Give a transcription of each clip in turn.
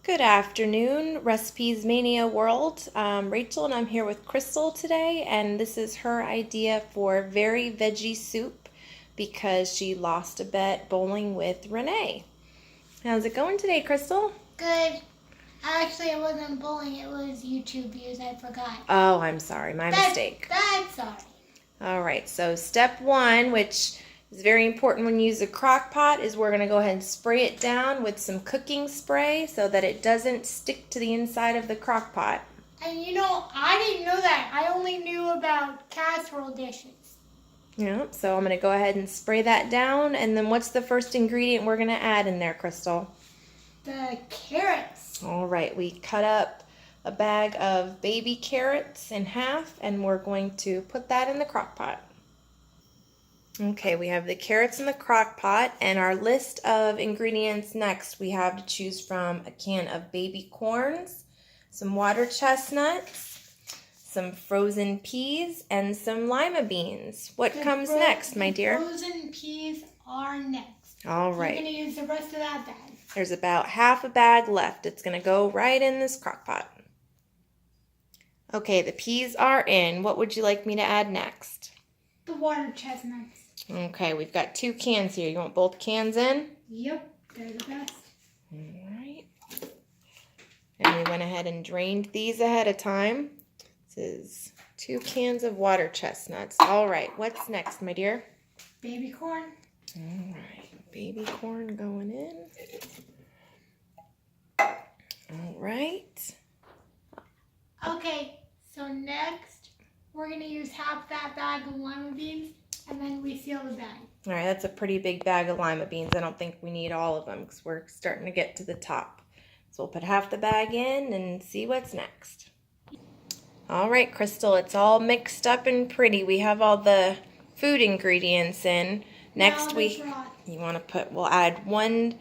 Good afternoon, Recipes Mania World. Rachel and I'm here with Crystal today, and this is her idea for very veggie soup because she lost a bet bowling with Renne. How's it going today, Crystal? Good. Actually, it wasn't bowling, it was YouTube views. I forgot. Oh, I'm sorry. My mistake. That's all right. All right, so step one, which is very important when you use a crock pot, is we're going to go ahead and spray it down with some cooking spray so that it doesn't stick to the inside of the crock pot. And you know, I didn't know that. I only knew about casserole dishes. Yeah, so I'm going to go ahead and spray that down. And then what's the first ingredient we're going to add in there, Crystal? The carrots. All right, we cut up a bag of baby carrots in half, and we're going to put that in the crock pot. Okay, we have the carrots in the crock pot, and our list of ingredients next, we have to choose from a can of baby corns, some water chestnuts, some frozen peas, and some lima beans. What comes next, my dear? Frozen peas are next. All right. You're going to use the rest of that bag. There's about half a bag left. It's going to go right in this crock pot. Okay, the peas are in. What would you like me to add next? The water chestnuts. Okay, we've got 2 cans here. You want both cans in? Yep, they're the best. All right. And we went ahead and drained these ahead of time. This is 2 cans of water chestnuts. All right, what's next, my dear? Baby corn. All right, baby corn going in. All right. Okay, so next we're going to use half that bag of lima beans, and then we seal the bag. All right, that's a pretty big bag of lima beans. I don't think we need all of them because we're starting to get to the top. So we'll put half the bag in and see what's next. All right, Crystal, it's all mixed up and pretty. We have all the food ingredients in. Next we'll add 1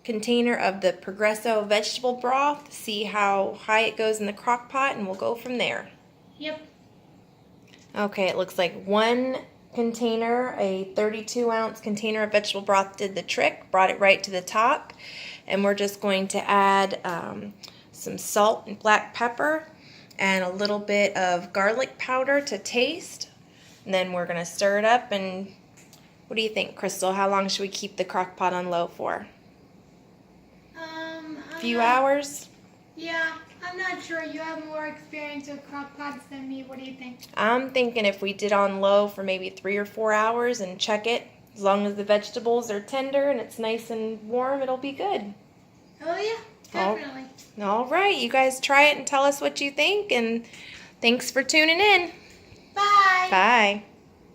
container of the Progresso vegetable broth, see how high it goes in the crock pot, and we'll go from there. Yep. Okay, it looks like 1 container, a 32-ounce container of vegetable broth did the trick, brought it right to the top. And we're just going to add some salt and black pepper and a little bit of garlic powder to taste. And then we're going to stir it up. And what do you think, Crystal? How long should we keep the crock pot on low for? A few hours? Yeah, I'm not sure. You have more experience with crock pots than me. What do you think? I'm thinking if we did on low for maybe 3 or 4 hours and check it, as long as the vegetables are tender and it's nice and warm, it'll be good. Oh yeah, definitely. All right, you guys try it and tell us what you think, and thanks for tuning in. Bye. Bye.